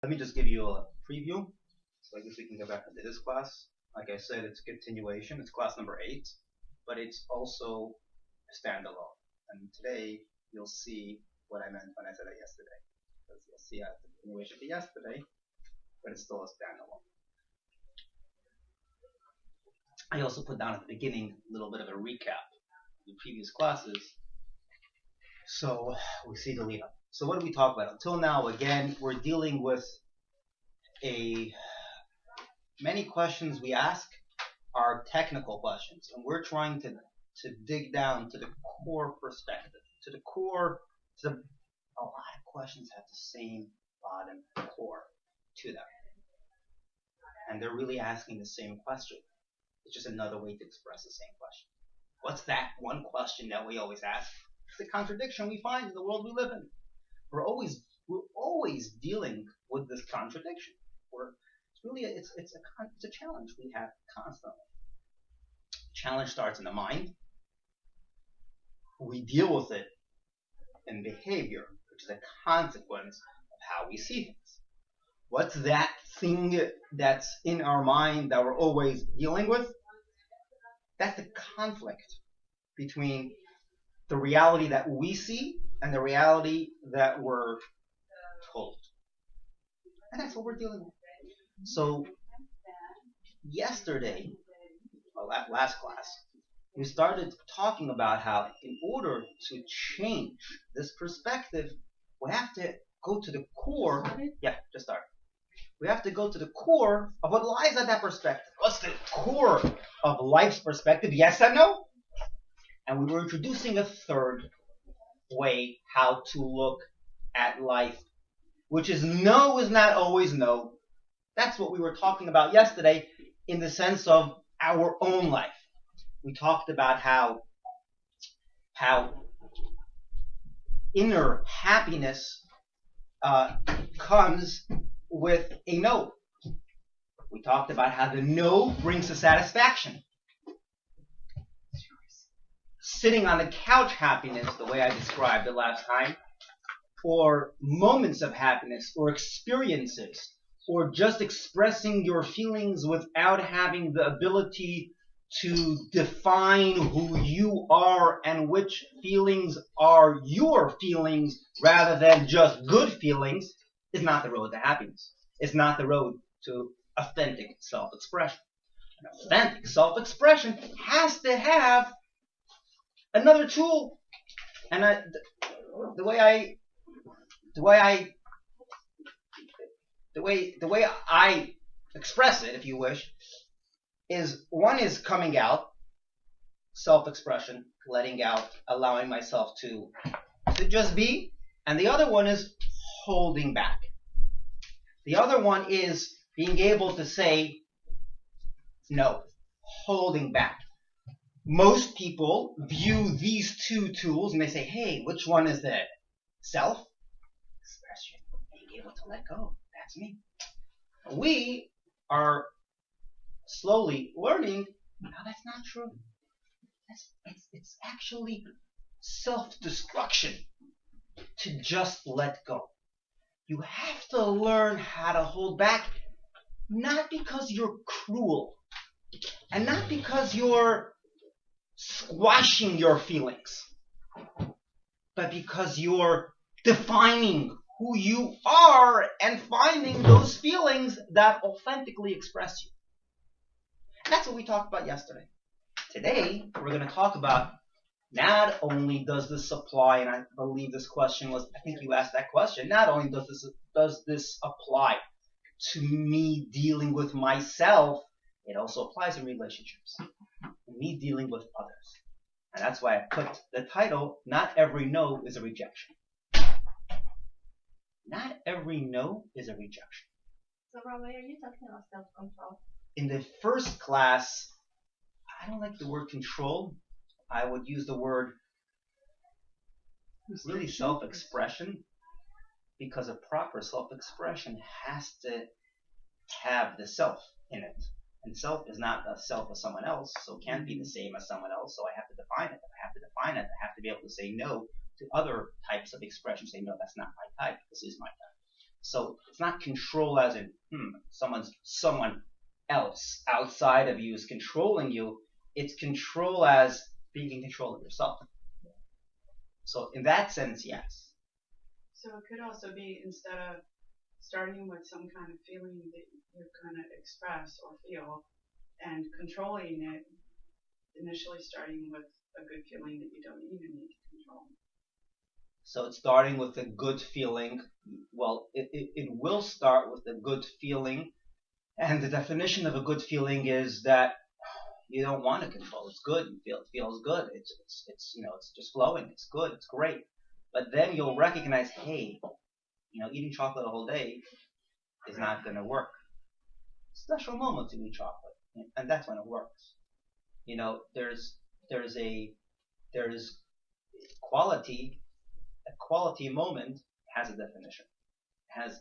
Let me just give you a preview. So I guess we can go back into this class. Like I said, it's a continuation. It's class number 8, but it's also standalone. And today you'll see what I meant when I said it yesterday. Because you'll see it's a continuation to yesterday, but it's still a standalone. I also put down at the beginning a little bit of a recap of the previous classes. So we see the lead up. So what did we talk about? Until now, again, we're dealing with many questions we ask are technical questions, and we're trying to dig down to the core perspective, to the core. A lot of questions have the same bottom core to them, and they're really asking the same question. It's just another way to express the same question. What's that one question that we always ask? It's the contradiction we find in the world we live in. We're always dealing with this contradiction. It's a challenge we have constantly. Challenge starts in the mind. We deal with it in behavior, which is a consequence of how we see things. What's that thing that's in our mind that we're always dealing with? That's the conflict between the reality that we see and the reality that we're told. And that's what we're dealing with. So yesterday, last class, we started talking about how in order to change this perspective, we have to go to the core. Yeah, just start. We have to go to the core of what lies at that perspective. What's the core of life's perspective? Yes and no? And we were introducing a third way how to look at life, which is no is not always no. That's what we were talking about yesterday in the sense of our own life. We talked about how inner happiness comes with a no. We talked about how the no brings a satisfaction. Sitting on the couch happiness, the way I described it last time, or moments of happiness, or experiences, or just expressing your feelings without having the ability to define who you are and which feelings are your feelings rather than just good feelings, is not the road to happiness. It's not the road to authentic self-expression. An authentic self-expression has to have another tool. And the way I express it, if you wish, is one is coming out, self-expression, letting out, allowing myself to just be, and the other one is holding back. The other one is being able to say no, holding back. Most people view these two tools and they say, hey, which one is the self-expression? Being able to let go. That's me. We are slowly learning, no, that's not true. It's actually self-destruction to just let go. You have to learn how to hold back, not because you're cruel, and not because you're squashing your feelings, but because you're defining who you are and finding those feelings that authentically express you. And that's what we talked about yesterday. Today, we're going to talk about not only does this apply, and I believe this question was, I think you asked that question, not only does this apply to me dealing with myself, it also applies in relationships. Me dealing with others. And that's why I put the title, Not Every No is a Rejection. Not every no is a rejection. So, Rabbi, are you talking about self-control? In the first class, I don't like the word control. I would use the word really self-expression, because a proper self-expression has to have the self in it. And self is not a self of someone else, so it can't be the same as someone else, so I have to define it. If I have to define it, I have to be able to say no to other types of expressions. Say, no, that's not my type. This is my type. So it's not control as in someone else outside of you is controlling you. It's control as being in control of yourself. So in that sense, yes. So it could also be, instead of starting with some kind of feeling that you're going to express or feel and controlling it, initially starting with a good feeling that you don't even need to control. So it's starting with a good feeling. Well, it will start with a good feeling. And the definition of a good feeling is that you don't want to control. It's good. It feels good. It's just flowing. It's good. It's great. But then you'll recognize, hey, eating chocolate a whole day is not going to work. Special moments you eat chocolate, and that's when it works. There's quality. A quality moment has a definition. Has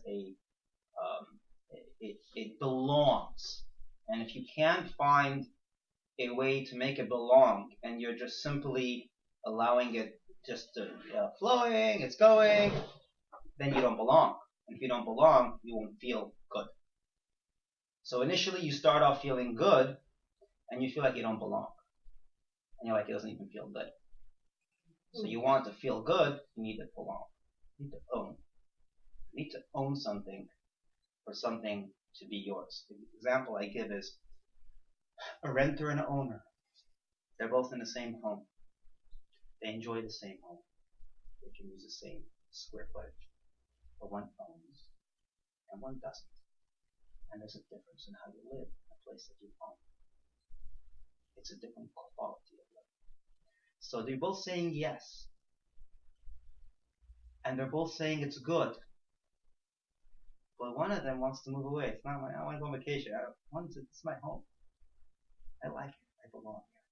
it belongs. And if you can't find a way to make it belong, and you're just simply allowing it just to flowing, it's going, then you don't belong. And if you don't belong, you won't feel good. So initially you start off feeling good, and you feel like you don't belong. And you're like, it doesn't even feel good. So you want to feel good, you need to belong. You need to own. You need to own something for something to be yours. The example I give is a renter and an owner. They're both in the same home. They enjoy the same home. They can use the same square footage. But one owns and one doesn't. And there's a difference in how you live in a place that you own. It's a different quality of living. So they're both saying yes. And they're both saying it's good. But one of them wants to move away. It's not I want to go on vacation. It's my home. I like it. I belong here.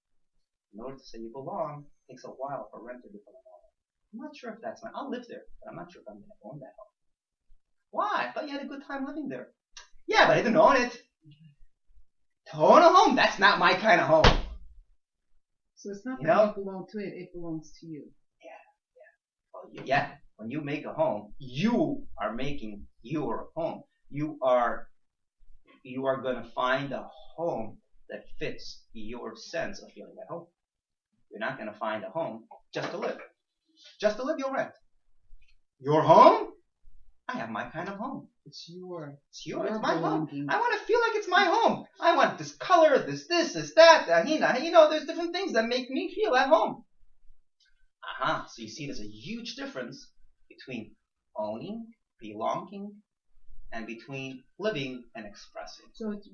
In order to say you belong, it takes a while for a renter to become an owner. I'm not sure if that's I'll live there, but I'm not sure if I'm going to own that home. Why? I thought you had a good time living there. Yeah, but I didn't own it. To own a home, that's not my kind of home. So it's not that you belong to it, it belongs to you. Yeah. When you make a home, you are making your home. You are going to find a home that fits your sense of feeling at home. You're not going to find a home just to live. Just to live, you'll rent. Your home? I have my kind of home. It's yours. It's yours. It's my home. I want to feel like it's my home. I want this color, this, that. There's different things that make me feel at home. So you see there's a huge difference between owning, belonging, and between living and expressing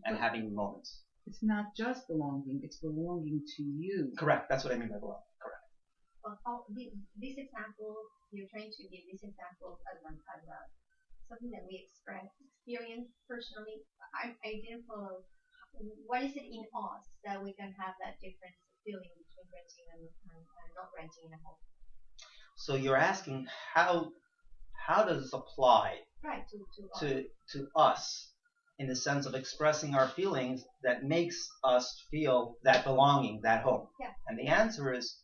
and having moments. It's not just belonging, it's belonging to you. Correct. That's what I mean by belonging. Correct. Well, this example, you're trying to give this example as something that we experience personally. I didn't follow. What is it in us that we can have that difference of feeling between renting and not renting in a home? So you're asking how does this apply to us in the sense of expressing our feelings that makes us feel that belonging, that home? Yeah. And the answer is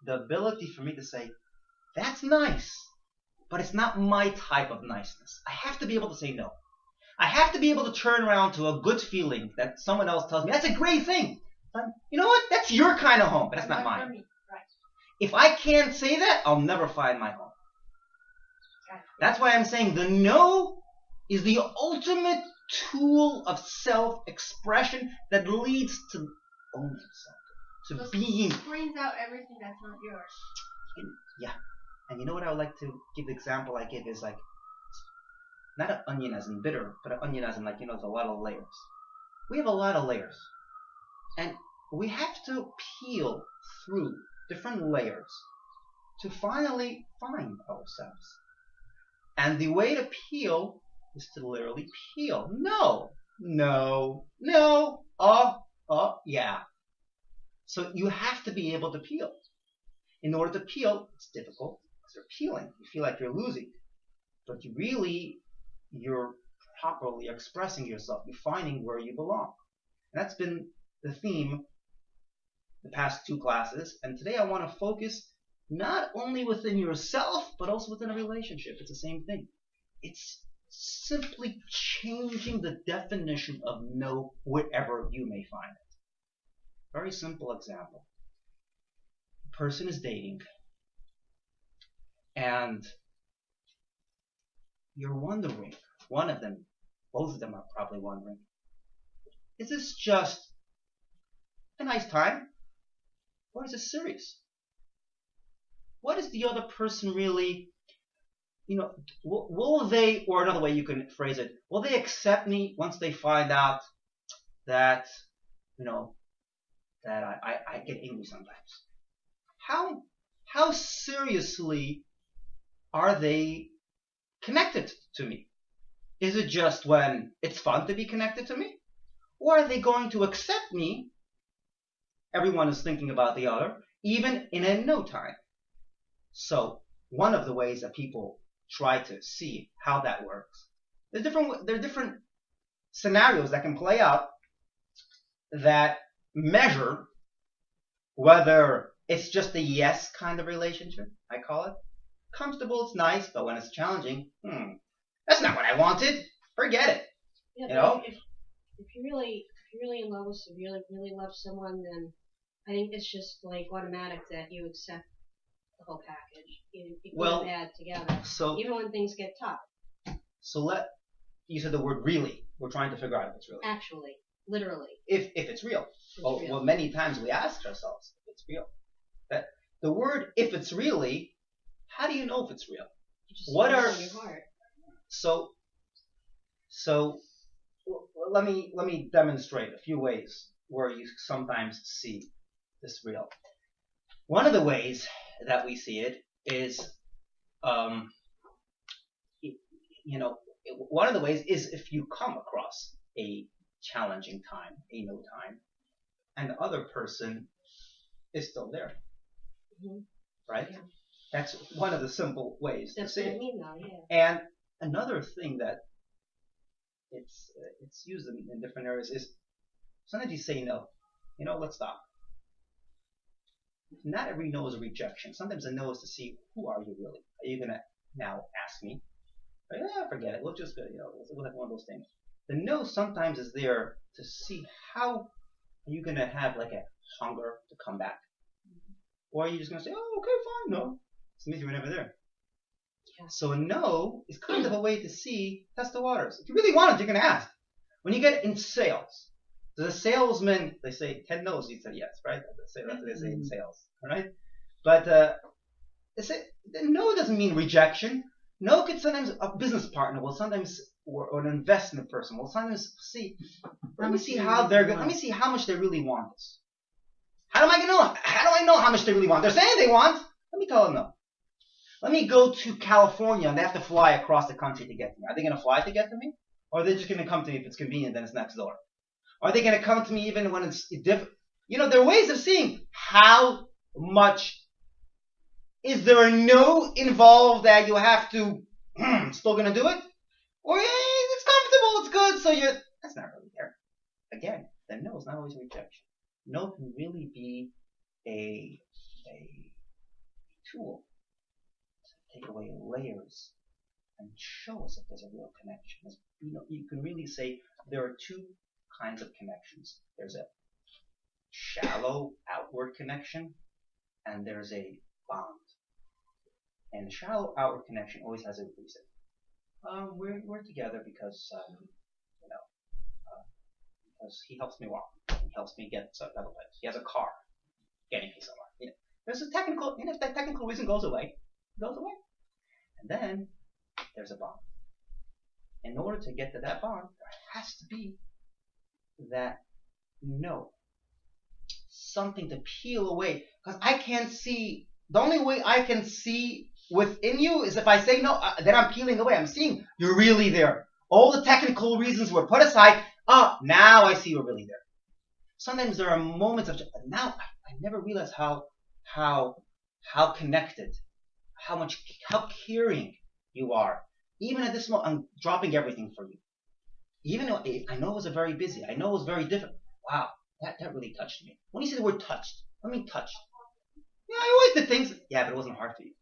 the ability for me to say, that's nice, but it's not my type of niceness. I have to be able to say no. I have to be able to turn around to a good feeling that someone else tells me, that's a great thing. But you know what? That's your kind of home, but that's not mine. Right. If I can't say that, I'll never find my home. That's why I'm saying the no is the ultimate tool of self-expression that leads to owning something, to being. It brings out everything that's not yours. Yeah. And you know what I would like to give the example I give is like, not an onion as in bitter, but an onion as in like, there's a lot of layers. We have a lot of layers. And we have to peel through different layers to finally find ourselves. And the way to peel is to literally peel. Yeah. So you have to be able to peel. In order to peel, it's difficult because you're peeling. You feel like you're losing. But you're properly expressing yourself. You're finding where you belong. And that's been the theme the past 2 classes. And today I want to focus not only within yourself, but also within a relationship. It's the same thing. It's simply changing the definition of no wherever you may find it. Very simple example. A person is dating, and you're wondering, one of them, both of them are probably wondering, is this just a nice time, or is it serious? What is the other person really, will they, or another way you can phrase it, will they accept me once they find out that, that I get angry sometimes? How seriously are they connected to me? Is it just when it's fun to be connected to me? Or are they going to accept me? Everyone is thinking about the other, even in a no time. So one of the ways that people try to see how that works, there are different scenarios that can play out that measure whether it's just a yes kind of relationship, I call it. Comfortable, it's nice, but when it's challenging, that's not what I wanted. Forget it. Yeah, if you're really in love with someone, really love someone, then I think it's just like automatic that you accept the whole package. You good and bad together. So even when things get tough. So you said the word really. We're trying to figure out if it's really. Actually, literally. If it's real. Well, many times we ask ourselves if it's real. That the word if it's really, how do you know if it's real? You just what are your heart. So let me demonstrate a few ways where you sometimes see this real. One of the ways that we see it is, one of the ways is if you come across a challenging time, a no time, and the other person is still there, right? Yeah. That's one of the simple ways to see it. That's what I mean, though, yeah. And another thing that it's used in different areas is sometimes you say no. Let's stop. Not every no is a rejection. Sometimes a no is to see who are you really. Are you gonna now ask me? Forget it. We'll just go. We'll have one of those things. The no sometimes is there to see how are you gonna have like a hunger to come back, or are you just gonna say, oh, okay, fine, no. It means you were never there. Yeah. So a no is kind of a way to test the waters. If you really want it, you're going to ask. When you get in sales, the salesman, they say 10 no's, you say yes, right? That's what they say in sales, right? But the no doesn't mean rejection. No could sometimes, a business partner will sometimes, or an investment person will sometimes see, let me see how much they really want this. How do I know how much they really want? They're saying they want. Let me tell them no. Let me go to California and they have to fly across the country to get to me. Are they going to fly to get to me? Or are they just going to come to me if it's convenient, then it's next door? Are they going to come to me even when it's different? There are ways of seeing how much is there a no involved that you have to still going to do it? Or it's comfortable, it's good, so that's not really there. Again, the no is not always a rejection. No can really be a tool to take away layers and show us if there's a real connection. You can really say there are two kinds of connections. There's a shallow outward connection, and there's a bond. And shallow outward connection always has a reason. We're together because because he helps me walk. He helps me get to another place. He has a car, getting me somewhere. There's a technical, if that technical reason goes away, it goes away. And then there's a bond. In order to get to that bond, there has to be that no, something to peel away. Because I can't see. The only way I can see within you is if I say no. Then I'm peeling away. I'm seeing you're really there. All the technical reasons were put aside. Now I see you're really there. Sometimes there are moments of now I never realized how connected, how caring you are. Even at this moment, I'm dropping everything for you. Even though I know it was very busy, I know it was very different. Wow, that really touched me. When you say the word touched, I mean touched. Yeah, I always did things. Yeah, but it wasn't hard for you.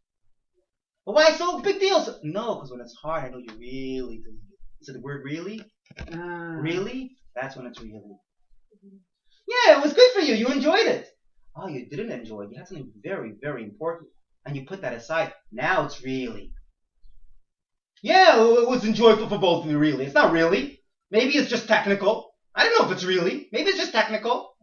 But why so big deal? No, because when it's hard, I know you really do. You said the word really? Really? That's when it's really. Yeah, it was good for you. You enjoyed it. Oh, you didn't enjoy it. You had something very, very important. And you put that aside. Now it's really. Yeah, it was enjoyable for both of you, really. It's not really. Maybe it's just technical. I don't know if it's really. Maybe it's just technical.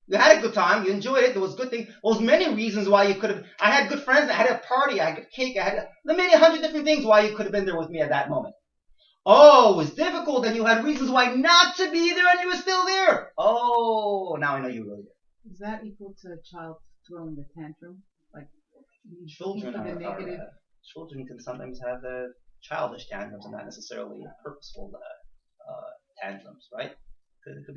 You had a good time. You enjoyed it. There was good things. There was many reasons why you could have. I had good friends. I had a party. I had good cake. I had many 100 different things why you could have been there with me at that moment. Oh, it was difficult and you had reasons why not to be there and you were still there. Oh, now I know you were really there. Is that equal to a child throwing the tantrum? Like children children can sometimes have childish tantrums and not necessarily purposeful tantrums, right? It could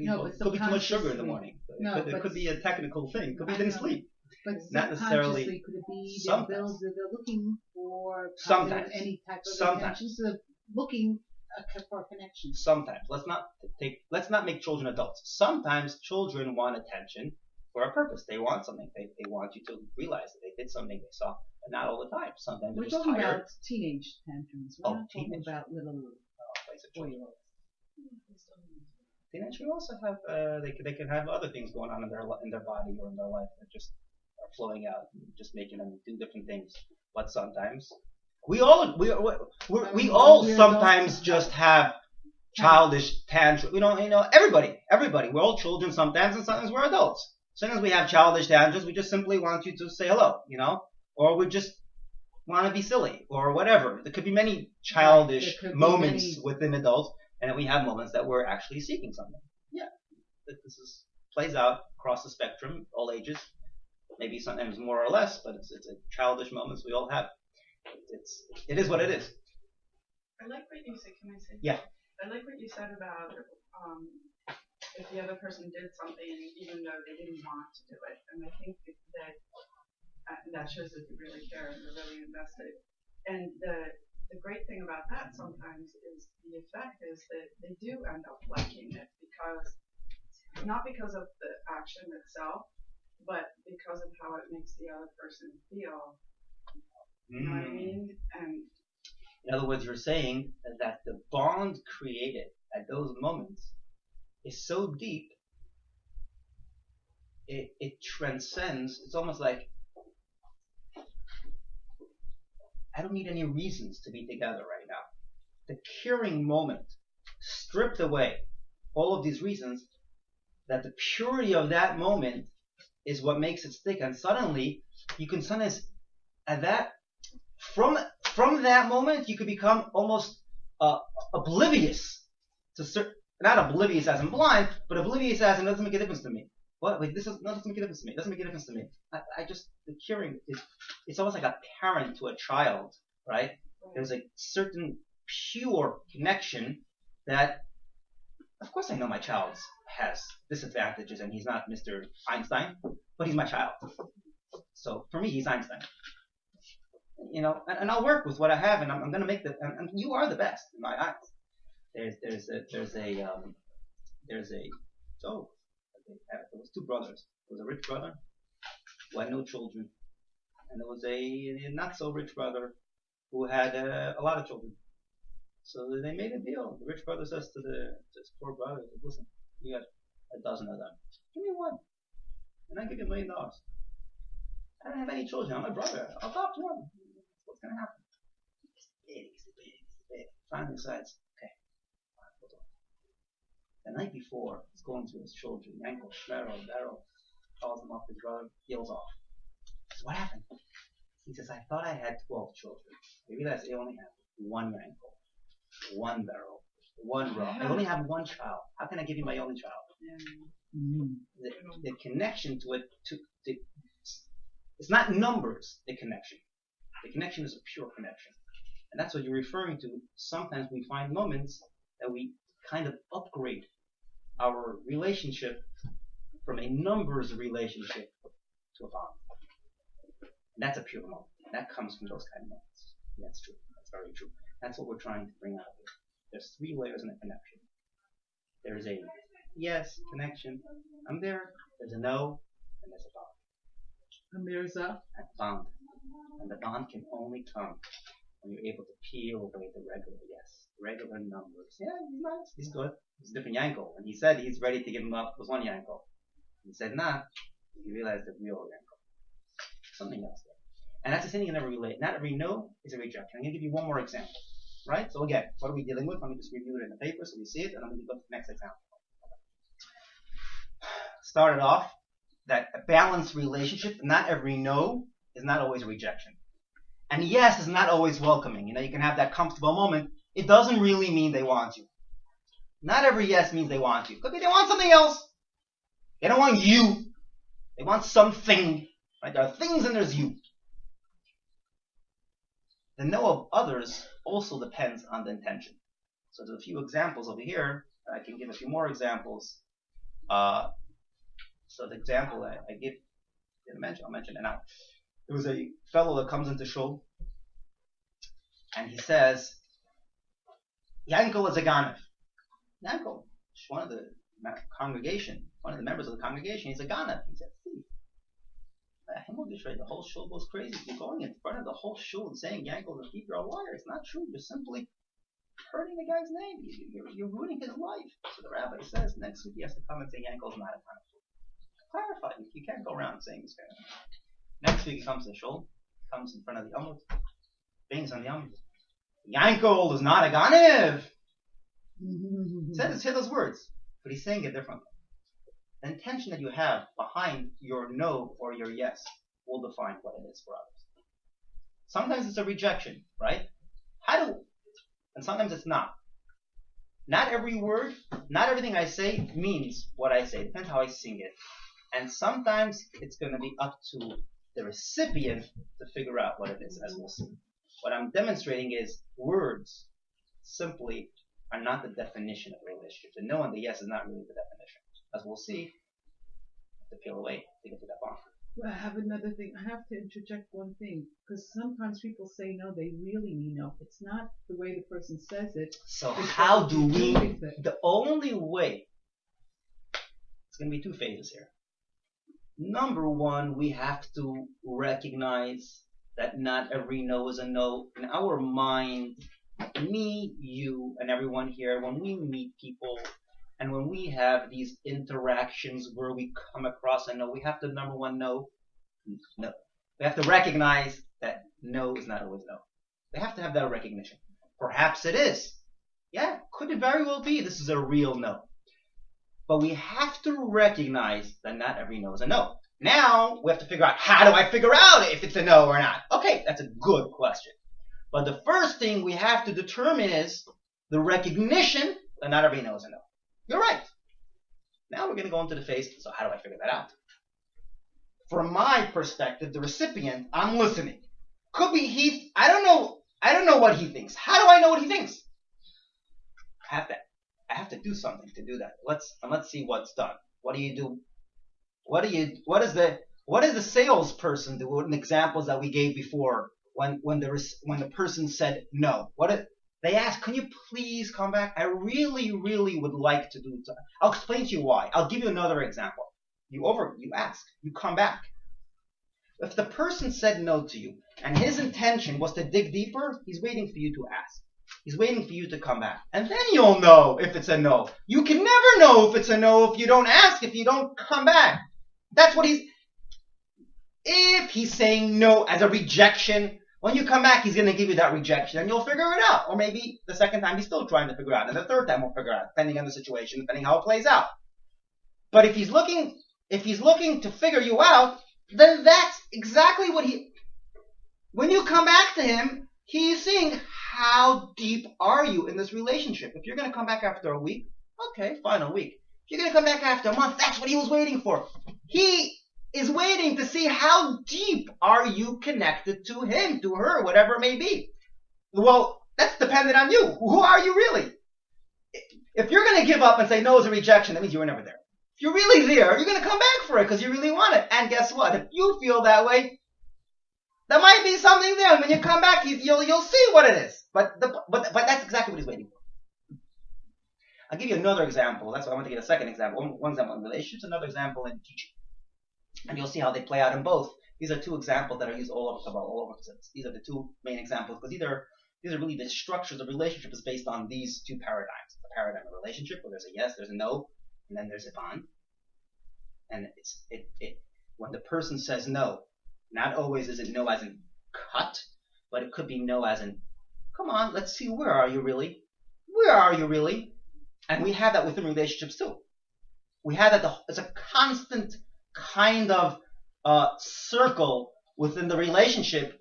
be too much sugar in the morning. It could be a technical thing. It could be they didn't sleep. But not necessarily. Could it be sometimes. They're looking for sometimes any type of sometimes. attention, so looking for connection. Sometimes. Let's not make children adults. Sometimes children want attention for a purpose. They want something. They want you to realize that they did something they saw, but not all the time. Sometimes we're they're just talking tired. about teenage tantrums. We're not talking about little 4-year-olds. Teenagers also have they can have other things going on in their body or in their life that just are flowing out, and just making them do different things. But sometimes we all sometimes just have childish tantrums. You know, everybody. We're all children sometimes, and sometimes we're adults. Sometimes we have childish tantrums. We just simply want you to say hello, or we just want to be silly, or whatever. There could be many childish moments within adults, and then we have moments that we're actually seeking something. Yeah, this plays out across the spectrum, all ages. Maybe sometimes more or less, but it's a childish moments we all have. It is what it is. I like what you said. Can I say? Yeah. I like what you said about if the other person did something even though they didn't want to do it, and I think that shows that they really care and they're really invested. And the great thing about that sometimes is the effect is that they do end up liking it not because of the action itself, but because of how it makes the other person feel. You know what I mean? And in other words, you're saying that the bond created at those moments is so deep, it transcends. It's almost like I don't need any reasons to be together right now. The curing moment stripped away all of these reasons, that the purity of that moment is what makes it stick, and suddenly you can sometimes at that from that moment you could become almost oblivious to not oblivious as in blind, but oblivious as in it doesn't make a difference to me. What? Wait, doesn't make a difference to me. It doesn't make a difference to me. I just the curing is it's almost like a parent to a child, right? There's a certain pure connection that, of course, I know my child has disadvantages and he's not Mr. Einstein, but he's my child. So for me, he's Einstein. And I'll work with what I have, and I'm going to make and you are the best in my eyes. There was two brothers. There was a rich brother who had no children, and there was a not so rich brother who had a lot of children. So they made a deal. The rich brother says to his poor brother, "Listen, you got a dozen of them. Give me one, and I'll give you $1 million. I don't have any children. I'm a brother. I'll adopt one. What's going to happen?" He's big. Finally decides, okay, hold on. The night before, he's going to his children, Yankel, Shmerel, Darrell, calls him off his brother, yells off. He says, "What happened?" He says, "I thought I had 12 children. I realized I only have one Yankel, one Darrell, one Rob. I only have one child. How can I give you my only child?" The connection to it, it's not numbers, the connection. The connection is a pure connection. And that's what you're referring to. Sometimes we find moments that we kind of upgrade our relationship from a numbers relationship to a bond. And that's a pure moment. And that comes from those kind of moments. And that's true. That's very true. That's what we're trying to bring out here. There's 3 layers in a connection. There's a yes connection. I'm there. There's a no. And there's a bond. And there's a bond. And the bond can only come when you're able to peel away the regular yes, regular numbers. Yeah, he's nice. He's good. He's a different Yankel. And he said he's ready to give him up with one Yankel. He said, nah. He realized the real Yankel. Something else there. And that's the same thing you never relate. Not every no is a rejection. I'm going to give you one more example. Right? So again, what are we dealing with? Let me just review it in the paper so we see it, and I'm going to go to the next example. Started off that a balanced relationship, not every no is not always a rejection. And yes is not always welcoming. You know, you can have that comfortable moment. It doesn't really mean they want you. Not every yes means they want you. Could be they want something else. They don't want you. They want something. Right? There are things and there's you. The no of others also depends on the intention. So there's a few examples over here. I can give a few more examples. So the example I give, I'll mention it now. There was a fellow that comes into shul, and he says, Yankel is a Ganav. Yankel, one of the congregation, one of the members of the congregation, he's a Ganav. He said, the whole shul goes crazy. You're going in front of the whole shul and saying Yankel is a thief, you're a liar. It's not true. You're simply hurting the guy's name. You're ruining his life. So the rabbi says next week he has to come and say Yankel is not a Ganav. Clarify. You can't go around saying this guy. Next week he comes to the shul, comes in front of the Amud, bangs on the Amud. Yankel is not a Ganav. He says those words, but he's saying it differently. The intention that you have behind your no or your yes will define what it is for others. Sometimes it's a rejection, right? And sometimes it's not. Not every word, not everything I say means what I say. It depends how I sing it. And sometimes it's going to be up to the recipient to figure out what it is, as we'll see. What I'm demonstrating is words simply are not the definition of a relationship. The no and the yes is not really the definition. As we'll see, to peel away to get to that bond. Well, I have another thing. I have to interject one thing, because sometimes people say no, they really mean no. It's not the way the person says it. So how do we, the only way, it's going to be two phases here. Number one, we have to recognize that not every no is a no. In our mind, me, you, and everyone here, when we meet people and when we have these interactions where we come across a no, we have to, number one, know no. We have to recognize that no is not always no. We have to have that recognition. Perhaps it is. Yeah, could it very well be this is a real no. But we have to recognize that not every no is a no. Now, we have to figure out, how do I figure out if it's a no or not? Okay, that's a good question. But the first thing we have to determine is the recognition that not every no is a no. You're right. Now we're going to go into the phase, so how do I figure that out? From my perspective, the recipient, I'm listening. Could be I don't know what he thinks. How do I know what he thinks? I have to do something to do that. Let's see what's done. What do you do? What does the salesperson do in examples that we gave before when the person said no? They ask, can you please come back? I really, really would like to do it. I'll explain to you why. I'll give you another example. You ask, you come back. If the person said no to you and his intention was to dig deeper, he's waiting for you to ask. He's waiting for you to come back. And then you'll know if it's a no. You can never know if it's a no if you don't ask, if you don't come back. That's what if he's saying no as a rejection, when you come back, he's going to give you that rejection and you'll figure it out. Or maybe the second time he's still trying to figure it out. And the third time we'll figure it out, depending on the situation, depending how it plays out. But if he's looking to figure you out, then that's exactly what when you come back to him, he's seeing how deep are you in this relationship. If you're going to come back after a week, okay, fine, a week. If you're going to come back after a month, that's what he was waiting for. He is waiting to see how deep are you connected to him, to her, whatever it may be. Well, that's dependent on you. Who are you really? If you're going to give up and say no is a rejection, that means you were never there. If you're really there, you're going to come back for it because you really want it. And guess what? If you feel that way, there might be something there. And when you come back, you'll see what it is. But that's exactly what he's waiting for. I'll give you another example. That's why I want to give a second example. One example in relationships, another example in teaching. And you'll see how they play out in both. These are two examples that are used all over Kabbalah, all over. These are the two main examples because these are really the structures of relationship is based on these two paradigms. The paradigm of relationship where there's a yes, there's a no, and then there's a bond. And when the person says no, not always is it no as in cut, but it could be no as in, come on, let's see, where are you really? Where are you really? And we have that within relationships too. We have that it's a constant kind of circle within the relationship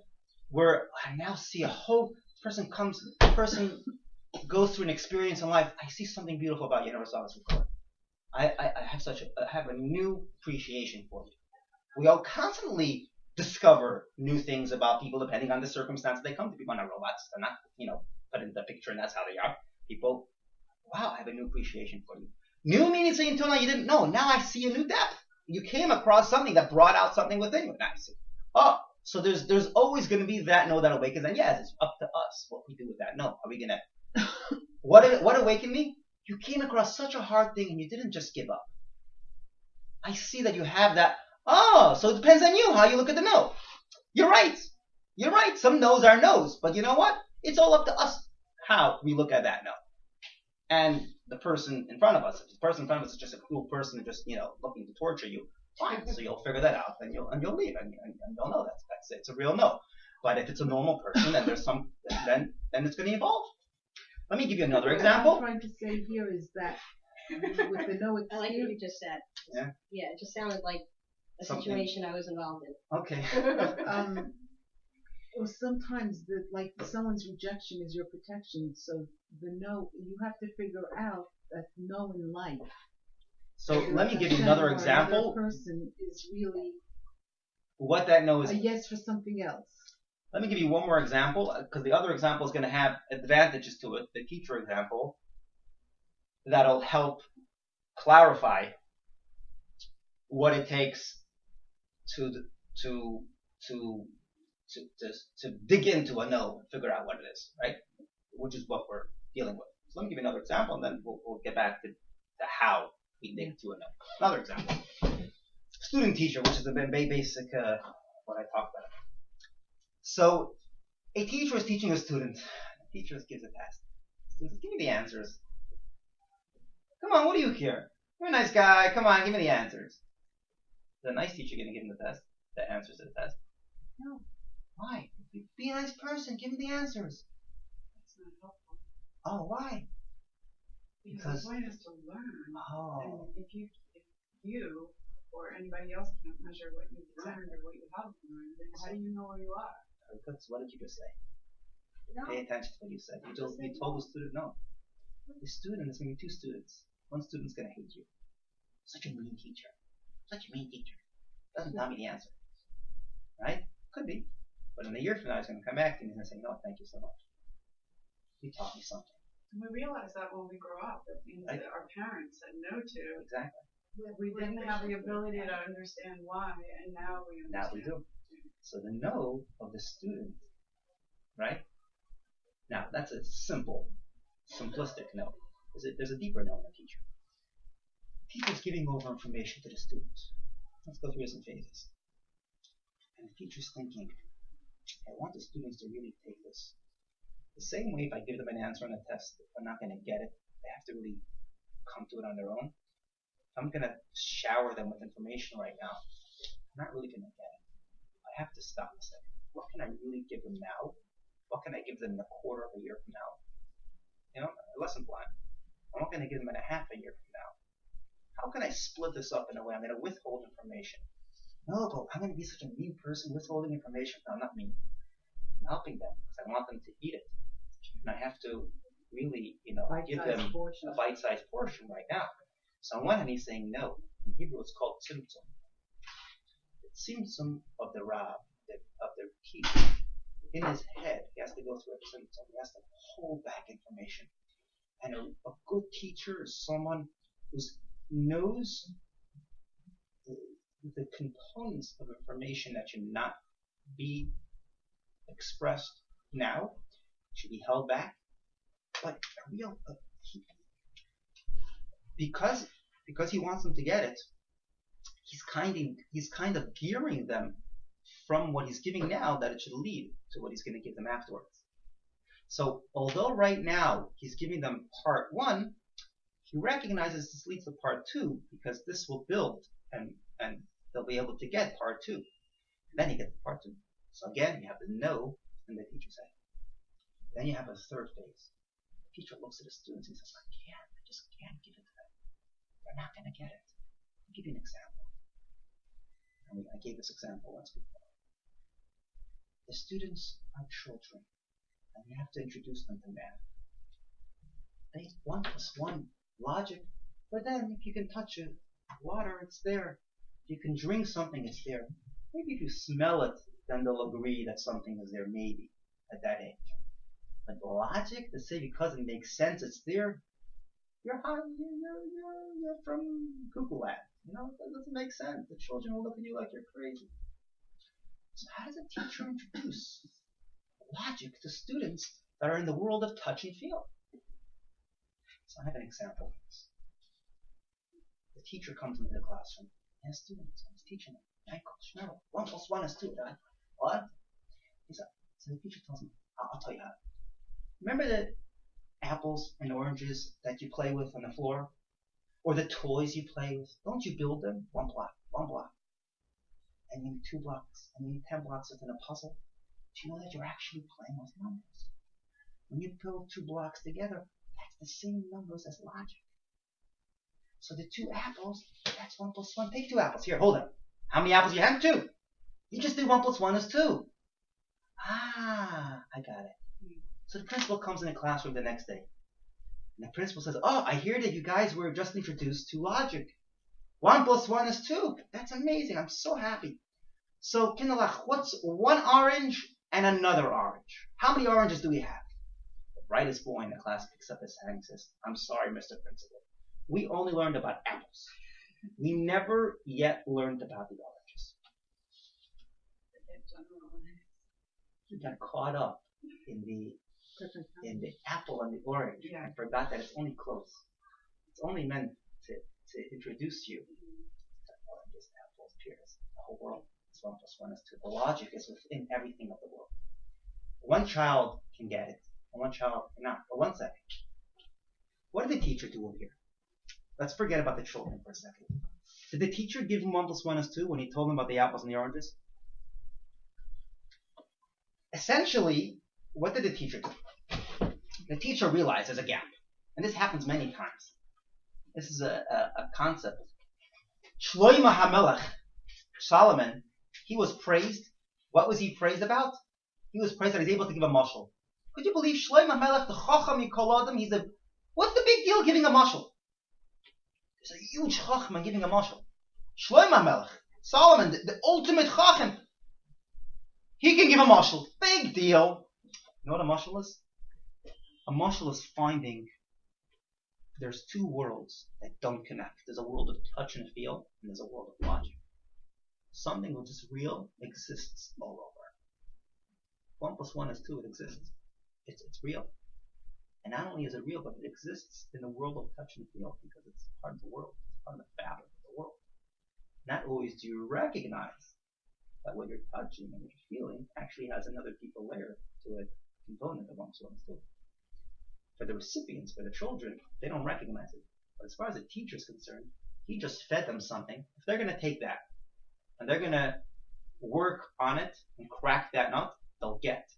where I now see a whole person goes through an experience in life. I see something beautiful about you. I never saw this before. I have a new appreciation for you. We all constantly discover new things about people depending on the circumstance they come to. People are not robots. They're not, put in the picture and that's how they are. People, wow, I have a new appreciation for you. New meaning saying until now you didn't know. Now I see a new depth. You came across something that brought out something within you. Now I see. Oh, so there's always going to be that no that awakens. And yes, it's up to us what we do with that no. Are we going to... What awakened me? You came across such a hard thing and you didn't just give up. I see that you have that. Oh, so it depends on you how you look at the no. You're right. You're right. Some no's are no's. But you know what? It's all up to us how we look at that no. And the person in front of us, if the person in front of us is just a cruel person just, looking to torture you, fine. So you'll figure that out and you'll leave and you'll know that's it. It's a real no. But if it's a normal person, then there's then it's going to evolve. Let me give you another example. What I'm trying to say here is that with the no experience. I like what you just said. Yeah. Yeah, it just sounded like a situation I was involved in. Okay. Or sometimes someone's rejection is your protection. So the no, you have to figure out that no in life. So let me give you another example. Another person is really what that no is. A yes for something else. Let me give you one more example, because the other example is going to have advantages to it. The teacher example that'll help clarify what it takes to dig into a no and figure out what it is, right? Which is what we're dealing with. So let me give you another example, and then we'll get back to how we dig to a no. Another example: student-teacher, which is the basic what I talked about. So a teacher is teaching a student. The teacher gives a test. Student says, give me the answers. Come on, what do you care? You're a nice guy. Come on, give me the answers. Is the nice teacher going to give him the answers to the test? No. Why? Be a nice person. Give me the answers. That's not helpful. Oh, why? Because the point is to learn. Oh. And if you or anybody else can't measure what you've learned or what you haven't learned, then how do you know where you are? So what did you just say? No. Pay attention to what you said. You told the student no. The student is going to be two students. One student's going to hate you. Such a mean teacher. Such a mean teacher. Doesn't tell me the answer. Right? Could be. But in a year from now, he's going to come back to me and say, no, thank you so much. You taught me something. And we realize that when we grow up, that things that our parents said no to. Exactly. We didn't have the ability to understand why, and now we understand. Now we do. So the no of the student, right? Now that's a simplistic no. There's a deeper no in the teacher. The teacher's giving over information to the students. Let's go through some phases. And the teacher's thinking, I want the students to really take this. The same way if I give them an answer on a test, if they're not going to get it, they have to really come to it on their own. If I'm going to shower them with information right now, I'm not really going to get it. I have to stop and say, what can I really give them now? What can I give them in a quarter of a year from now? A lesson plan. I'm not going to give them in a half a year from now. How can I split this up in a way I'm going to withhold information? No, but I'm going to be such a mean person withholding information. No, I'm not mean. I'm helping them because I want them to eat it. And I have to really, give them a bite-sized portion right now. So on one hand, he's saying no. In Hebrew, it's called tzimtzum. Tzimtzum of the Rab, of their teeth. In his head, he has to go through a tzimtzum. He has to hold back information. And a good teacher is someone who knows the components of information that should not be expressed now, should be held back, but because he wants them to get it, he's kind of gearing them from what he's giving now that it should lead to what he's going to give them afterwards. So although right now he's giving them part 1, he recognizes this leads to part 2 because this will build and they'll be able to get part 2. And then you get to part 2. So again, you have the no in the teacher's head. Then you have a third phase. The teacher looks at the students and says, I just can't give it to them. They're not going to get it. I'll give you an example. I gave this example once before. The students are children, and you have to introduce them to math. They 1 + 1 logic, but then if you can touch it, water, it's there. If you can drink something, it's there. Maybe if you smell it, then they'll agree that something is there, maybe, at that age. But the logic to say because it makes sense, it's there, you're from cuckoo land. You know, that doesn't make sense. The children will look at you like you're crazy. So how does a teacher introduce logic to students that are in the world of touch and feel? So I have an example of this. The teacher comes into the classroom and has students, and he's teaching them. No, 1 + 1 is 2. What? So the teacher tells him, I'll tell you how. Remember the apples and oranges that you play with on the floor? Or the toys you play with? Don't you build them? 1 block, 1 block. And you need 2 blocks, and you need 10 blocks within a puzzle. Do you know that you're actually playing with numbers? When you build 2 blocks together, that's the same numbers as logic. So the 2 apples, that's 1 + 1. Take 2 apples. Here, hold them. How many apples do you have? 2. You just did 1 + 1 is 2. Ah, I got it. So the principal comes in the classroom the next day. And the principal says, I hear that you guys were just introduced to logic. 1 + 1 is 2. That's amazing. I'm so happy. So, Kinderlach, what's 1 orange and another orange? How many oranges do we have? The brightest boy in the class picks up his hand and says, I'm sorry, Mr. Principal. We only learned about apples. We never yet learned about the oranges. He got caught up in the apple and the orange and forgot that it's only close. It's only meant to introduce you to oranges, apples, pears, the whole world. It's 1 + 1 is 2. The logic is within everything of the world. One child can get it, and one child cannot. But 1 second. What did the teacher do over here? Let's forget about the children for a second. Did the teacher give him 1 + 1 is 2 when he told him about the apples and the oranges? Essentially, what did the teacher do? The teacher realized there's a gap. And this happens many times. This is a concept. Shlomo HaMelech, Solomon, he was praised. What was he praised about? He was praised that he's able to give a mashal. Could you believe Shlomo HaMelech, the Chacham Mikol Adam, what's the big deal giving a mashal? There's a huge Chacham giving a mashal. Shlomo HaMelech, Solomon, the ultimate Chacham, he can give a mashal. Big deal. You know what a mashal is? A mashal is finding there's 2 worlds that don't connect. There's a world of touch and feel, and there's a world of logic. Something which is real exists all over. 1 + 1 is 2. It exists. It's real. And not only is it real, but it exists in the world of touch and feel because it's part of the world. It's part of the fabric of the world. Not always do you recognize that what you're touching and what you're feeling actually has another deeper layer to it, component of 1 + 1 is 2. For the recipients, for the children, they don't recognize it. But as far as the teacher is concerned, he just fed them something. If they're going to take that and they're going to work on it and crack that nut, they'll get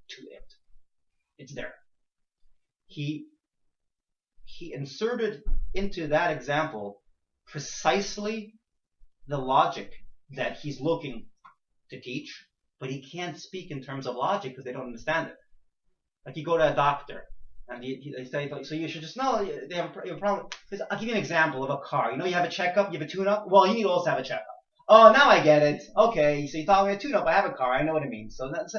to it. It's there. He inserted into that example precisely the logic that he's looking to teach, but he can't speak in terms of logic because they don't understand it. Like you go to a doctor, and they say, so you should just know they have a problem. I'll give you an example of a car. You know, you have a checkup, you have a tune-up. Well, you need to also have a checkup. Oh, now I get it. Okay, so you thought we had a tune-up. I have a car. I know what it means. So that's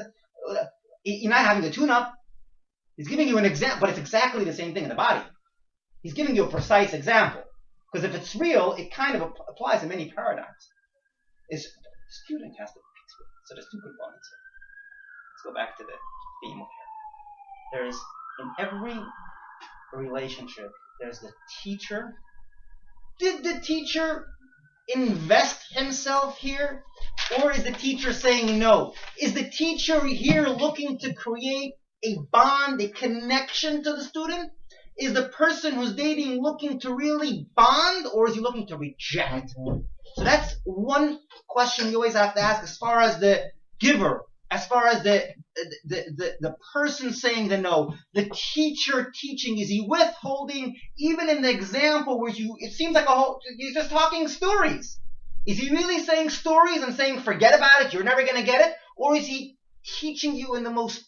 you're not having a tune-up. He's giving you an example, but it's exactly the same thing in the body. He's giving you a precise example. Because if it's real, it kind of applies in many paradigms. The student has to fix it. So there's 2 components here. Let's go back to the theme here. There is, in every relationship, there's the teacher. Did the teacher invest himself here or is the teacher saying no? Is the teacher here looking to create a bond, a connection to the student? Is the person who's dating looking to really bond, or is he looking to reject? So that's one question you always have to ask as far as the giver, as far as the person saying the no. The teacher teaching, is he withholding, even in the example where it seems like he's just talking stories. Is he really saying stories and saying forget about it, you're never going to get it? Or is he teaching you in the most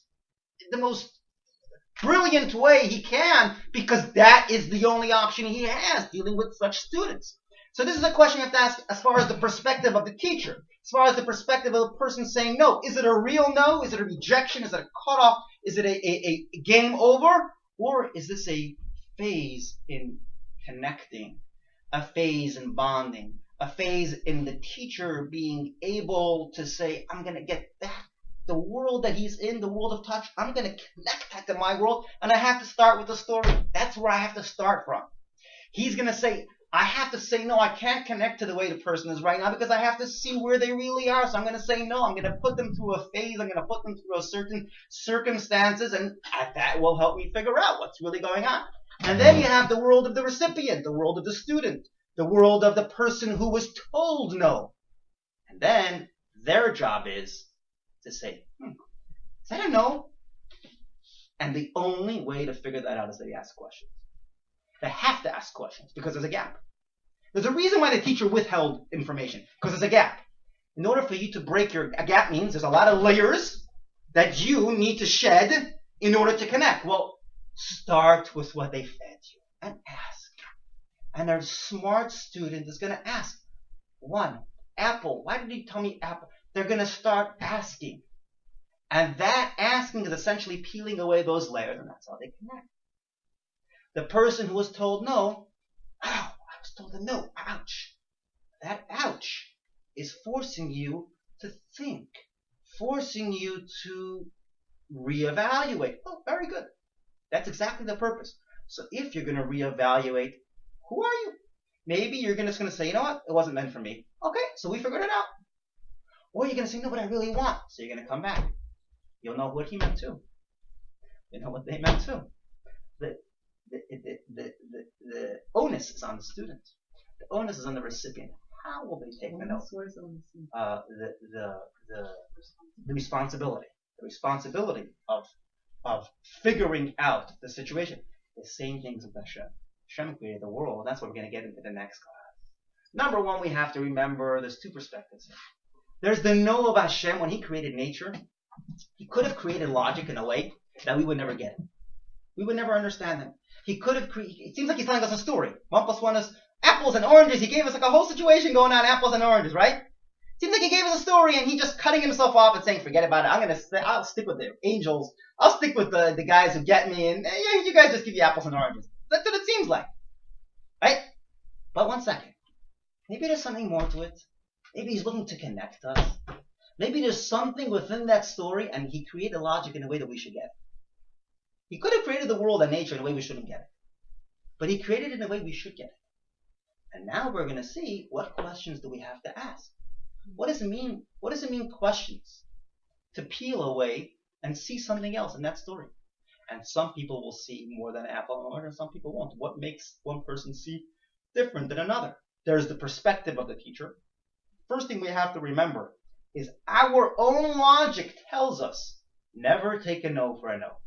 brilliant way he can, because that is the only option he has dealing with such students? So this is a question you have to ask as far as the perspective of the teacher, as far as the perspective of the person saying no. Is it a real no? Is it a rejection? Is it a cutoff? Is it a game over? Or is this a phase in connecting, a phase in bonding, a phase in the teacher being able to say, I'm going to get back the world that he's in, the world of touch, I'm going to connect that to my world, and I have to start with the story. That's where I have to start from. He's going to say, I have to say, no, I can't connect to the way the person is right now because I have to see where they really are. So I'm going to say no. I'm going to put them through a phase. I'm going to put them through a certain circumstances, and that will help me figure out what's really going on. And then you have the world of the recipient, the world of the student, the world of the person who was told no. And then their job is to say, is that a no? And the only way to figure that out is that they ask questions. They have to ask questions because there's a gap. There's a reason why the teacher withheld information, because there's a gap. In order for you to break a gap means there's a lot of layers that you need to shed in order to connect. Well, start with what they fed you and ask. And a smart student is going to ask. One, apple. Why did he tell me apple? They're going to start asking. And that asking is essentially peeling away those layers, and that's how they connect. The person who was told no, ow, I was told a no, ouch. That ouch is forcing you to think, forcing you to reevaluate. Oh, very good. That's exactly the purpose. So if you're going to reevaluate, who are you? Maybe you're just going to say, you know what, it wasn't meant for me. Okay, so we figured it out. Or you're going to say, no, but I really want. So you're going to come back. You'll know what he meant too. You know what they meant too. The onus is on the student. The onus is on the recipient. How will they take the note? The responsibility. The responsibility of figuring out the situation. The same things with Hashem. Hashem created the world. That's what we're going to get into the next class. Number one, we have to remember there's two perspectives. There's the know of Hashem. When he created nature, he could have created logic in a way that we would never get it. We would never understand him. He could have created, it seems like he's telling us a story. 1 + 1 is apples and oranges. He gave us like a whole situation going on, apples and oranges, right? Seems like he gave us a story and he just cutting himself off and saying, forget about it. I'll stick with the angels. I'll stick with the guys who get me, and you guys just give me apples and oranges. That's what it seems like. Right? But one second. Maybe there's something more to it. Maybe he's looking to connect us. Maybe there's something within that story, and he created logic in a way that we should get it. He could have created the world and nature in a way we shouldn't get it. But he created it in a way we should get it. And now we're going to see, what questions do we have to ask? What does it mean? What does it mean, questions? To peel away and see something else in that story. And some people will see more than an apple and orange, and some people won't. What makes one person see different than another? There's the perspective of the teacher. First thing we have to remember is our own logic tells us never take a no for a no.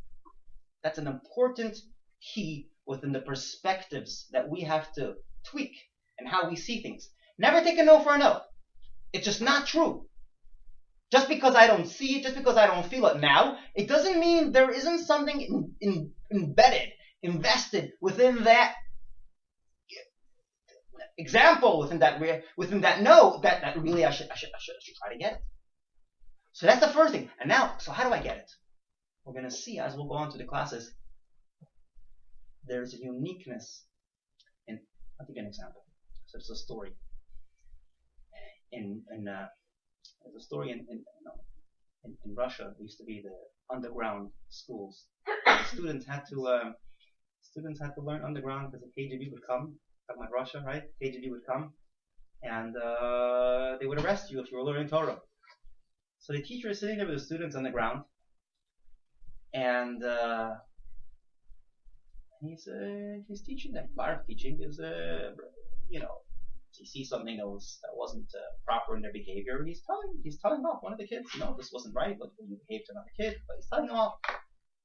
That's an important key within the perspectives that we have to tweak and how we see things. Never take a no for a no. It's just not true. Just because I don't see it, just because I don't feel it now, it doesn't mean there isn't something embedded, invested within that example, within that no, that really I should try to get it. So that's the first thing. And now, so how do I get it? We're going to see as we'll go on to the classes. There's a uniqueness in. I'll give you an example. So it's a story. There's a story in Russia. There used to be the underground schools. The students had to learn underground because the KGB would come. Talking about Russia, right? KGB would come, and they would arrest you if you were learning Torah. So the teacher is sitting there with the students on the ground, and he's teaching them. Part of teaching is, he sees something that wasn't proper in their behavior. He's telling off one of the kids. This wasn't right. But when you behaved to another kid, but he's telling them off,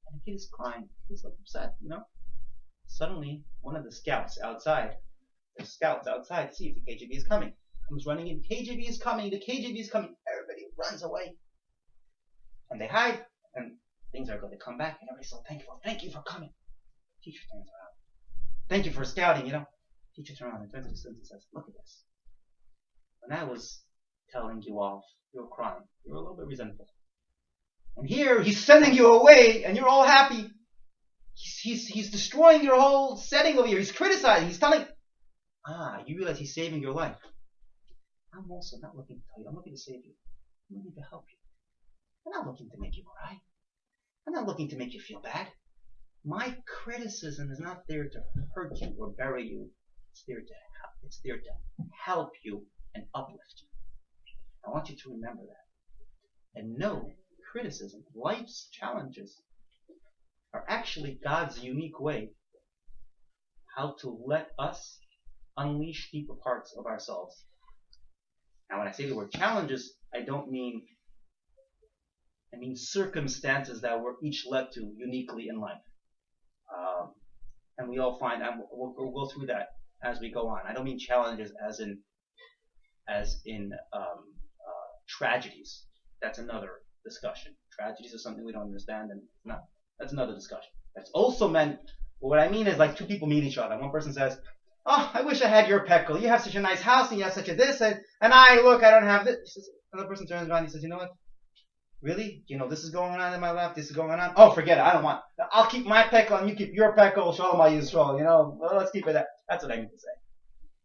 and the kid is crying. He's like upset. Suddenly, one of the scouts outside. There's scouts outside to see if the KGB is coming. Comes running in. KGB is coming. The KGB is coming. Everybody runs away, and they hide. And things are going to come back. And everybody's so thankful. Thank you for coming. Teacher turns around. Thank you for scouting. Teacher turns around and turns to the students and says, "Look at this. When I was telling you off, you were crying. You were a little bit resentful. And here he's sending you away, and you're all happy. He's destroying your whole setting over here. He's criticizing. He's telling. You realize he's saving your life. I'm also not looking to tell you. I'm looking to save you. I'm looking to help you. I'm not looking to make you cry. I'm not looking to make you feel bad. My criticism is not there to hurt you or bury you. It's there to help you and uplift you. I want you to remember that. And know criticism, life's challenges, are actually God's unique way how to let us unleash deeper parts of ourselves. Now when I say the word challenges, I mean circumstances that we're each led to uniquely in life. And we all find, and we'll go through that as we go on. I don't mean challenges as in tragedies. That's another discussion. Tragedies are something we don't understand, and that's another discussion. That's also meant, what I mean is like two people meet each other. One person says, "Oh, I wish I had your peckle. You have such a nice house, and you have such a this, and I don't have this." Another person turns around and he says, "You know what? Really? This is going on in my life. This is going on. Oh, forget it. I don't want. I'll keep my peckle, and you keep your peckle. Shalom Yisrael. Well, let's keep it that." That's what I mean to say.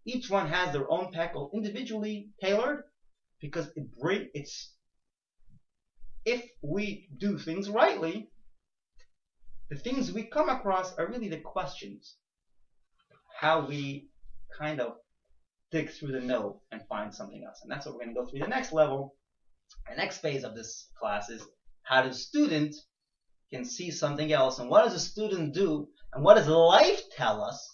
Each one has their own peckle, individually tailored, because if we do things rightly, the things we come across are really the questions. How we kind of dig through the no and find something else. And that's what we're going to go through. The next level, the next phase of this class is how the student can see something else. And what does a student do? And what does life tell us?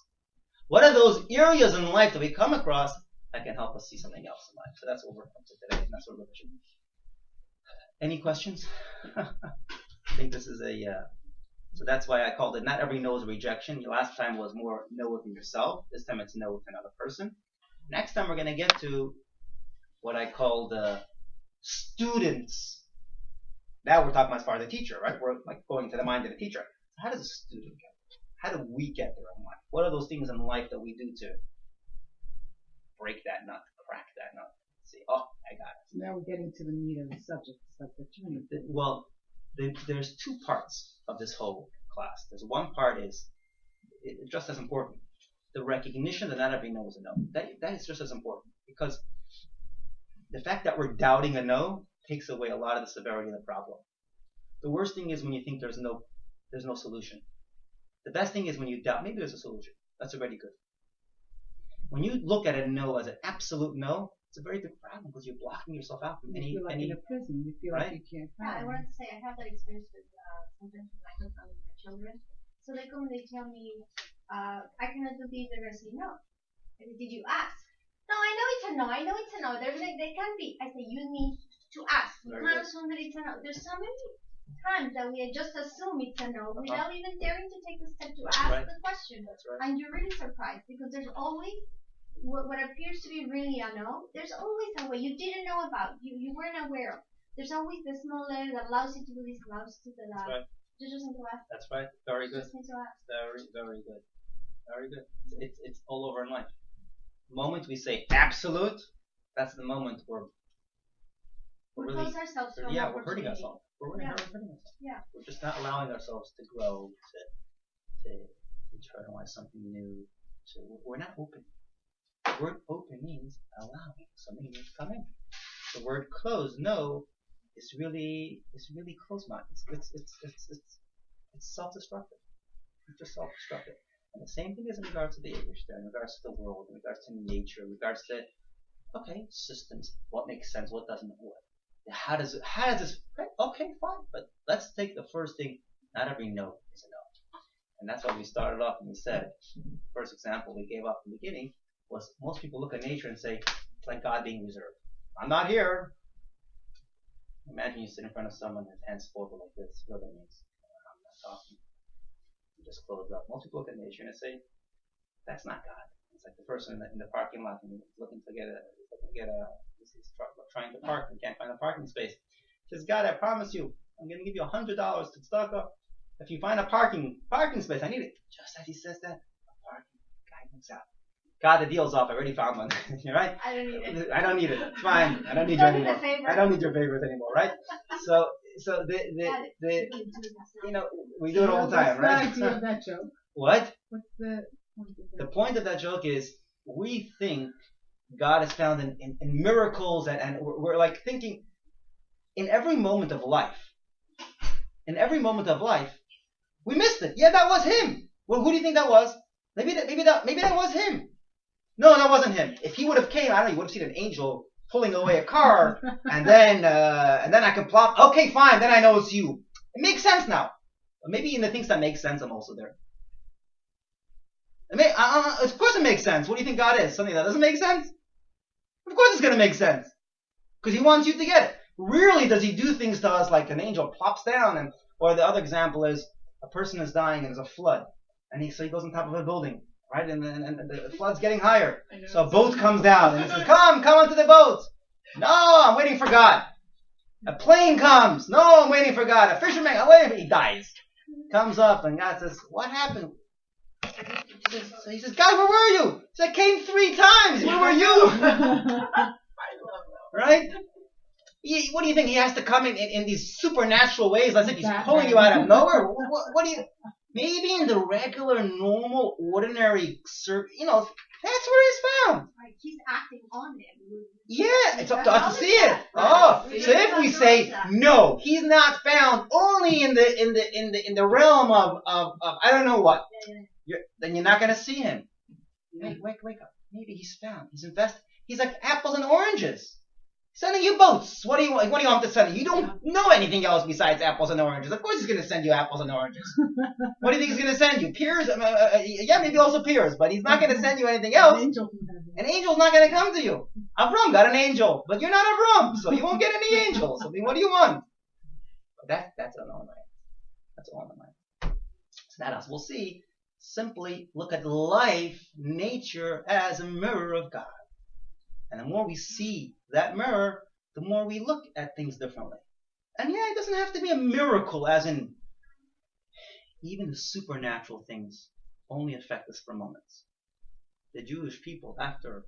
What are those areas in life that we come across that can help us see something else in life? So that's what we're up to today. And that's what we're going to do. Any questions? I think this is so that's why I called it not every no is a rejection. Last time was more no within yourself. This time it's no with another person. Next time we're going to get to what I called students. Now we're talking as far as the teacher, right? We're like going to the mind of the teacher. How does a student get there? How do we get there in life? What are those things in life that we do to break that nut, crack that nut? See, I got it. Now we're getting to the meat of the subject. It's like the journey. Well, there's two parts of this whole class. There's one part is just as important. The recognition that not every no is a no. That is just as important, because the fact that we're doubting a no takes away a lot of the severity of the problem. The worst thing is when you think there's no solution. The best thing is when you doubt maybe there's a solution. That's already good. When you look at a no as an absolute no, it's a very big problem because you're blocking yourself out from You feel like in a prison. You feel like you can't I wanted to say I have that experience with sometimes with my husband and my children. So they come and they tell me, I cannot do this. They're gonna say no. I say, did you ask? No, I know it's a no. I know it's a no. They can be. I say you need to ask. You can't assume that it's a no. There's so many times that we just assume it's a no without even daring to take the step to ask the question. That's right. And you're really surprised because there's always what appears to be really a no. There's always a way you didn't know about. You weren't aware of. There's always the small letter that allows you to do this, allows you to do that. That's right. You just need to ask. That's right. Very good. Just need to ask. Very, very good. Very good. It's all over in life. The moment we say absolute, that's the moment we're We close ourselves from we're hurting ourselves. We're hurting ourselves. Yeah. We're just not allowing ourselves to grow, to internalize something new. We're not open. The word open means allowing something new to come in. The word closed, no, is really closed mind. It's self-destructive. It's just self-destructive. And the same thing is in regards to the English, in regards to the world, in regards to nature, in regards to Okay, systems. What makes sense? What doesn't? What? How does this? Okay, fine. But let's take the first thing. Not every no is a no, and that's why we started off and we said the first example we gave up in the beginning was most people look at nature and say it's like God being reserved. I'm not here. Imagine you sit in front of someone whose hands folded like this. What that means? I'm not talking. You just close up. Most people look at nature and say that's not God. It's like the person in the parking lot and he's looking to get a trying to park and can't find a parking space. He says, God, I promise you, I'm going to give you $100 to stock up. If you find a parking space, I need it. Just as he says that, a parking guy moves out. God, the deal's off. I already found one. Right? I don't need it. I don't need it. It's fine. I don't need you anymore. I don't need your favors anymore, right? So we do it all the time, right? What's the idea of that joke? What? What's the point of that? The point of that joke is we think God is found in miracles and we're like thinking in every moment of life. In every moment of life, we missed it. Yeah, that was him. Well, who do you think that was? Maybe that was him. No, that wasn't him. If he would have came, I don't know, you would have seen an angel pulling away a car, and then I can plop. Okay, fine. Then I know it's you. It makes sense now. But maybe in the things that make sense, I'm also there. Of course it makes sense. What do you think God is? Something that doesn't make sense? Of course it's going to make sense. Because he wants you to get it. Rarely does he do things to us like an angel plops down, or the other example is a person is dying and there's a flood, and so he goes on top of a building, right? And the flood's getting higher. So a boat comes down and he says, come onto the boat. No, I'm waiting for God. A plane comes. No, I'm waiting for God. A fisherman, I'm waiting for He dies. Comes up and God says, what happened? So he says, God, where were you? He said, I came 3 times. Where were you? Right? What do you think? He has to come in these supernatural ways as if he's pulling you out of nowhere? What do you... Maybe in the regular, normal, ordinary, that's where he's found. Right, he's acting on it. Yeah, it's up to us to see it. Oh, so if we say no, he's not found only in the realm of I don't know what, then you're not going to see him. Wake up. Maybe he's found. He's invested. He's like apples and oranges. Sending you boats. What do you want to send you? You don't know anything else besides apples and oranges. Of course he's going to send you apples and oranges. What do you think he's going to send you? Pears? Yeah, maybe also pears, but he's not going to send you anything else. An angel's not going to come to you. Avram got an angel, but you're not Avram, so you won't get any angels. I mean, what do you want? That's on the mind. That's all on the mind. It's not us. We'll see. Simply look at life, nature, as a mirror of God. And the more we see that mirror, the more we look at things differently. And yeah, it doesn't have to be a miracle, as in even the supernatural things only affect us for moments. The Jewish people, after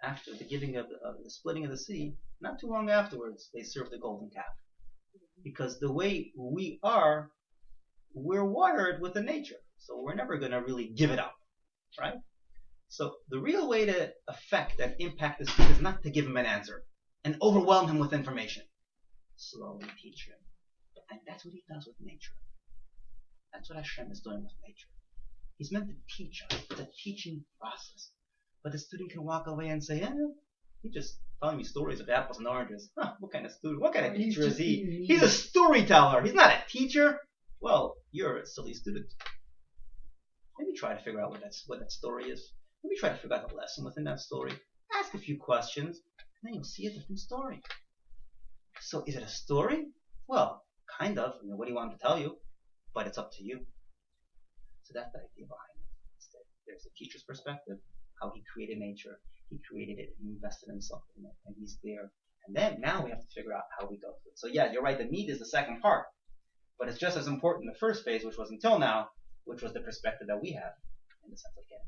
the giving of the splitting of the sea, not too long afterwards, they served the golden calf. Because the way we are, we're wired with the nature. So we're never going to really give it up, right? So the real way to affect and impact this kid is not to give him an answer and overwhelm him with information. Slowly teach him. And that's what he does with nature. That's what Hashem is doing with nature. He's meant to teach us. It's a teaching process. But the student can walk away and say, he's just telling me stories of apples and oranges. Huh, what kind of student? What kind of teacher is he? He's a storyteller. He's not a teacher. Well, you're a silly student. Maybe try to figure out what that story is. Maybe try to figure out the lesson within that story. Ask a few questions, and then you'll see a different story. So is it a story? Well, kind of. I mean, what do you want him to tell you? But it's up to you. So that's the idea behind it. There's the teacher's perspective, how he created nature. He created it and invested himself in it, and he's there. And then now we have to figure out how we go through it. So yeah, you're right, the meat is the second part. But it's just as important the first phase, which was until now, which was the perspective that we have in the sense of getting.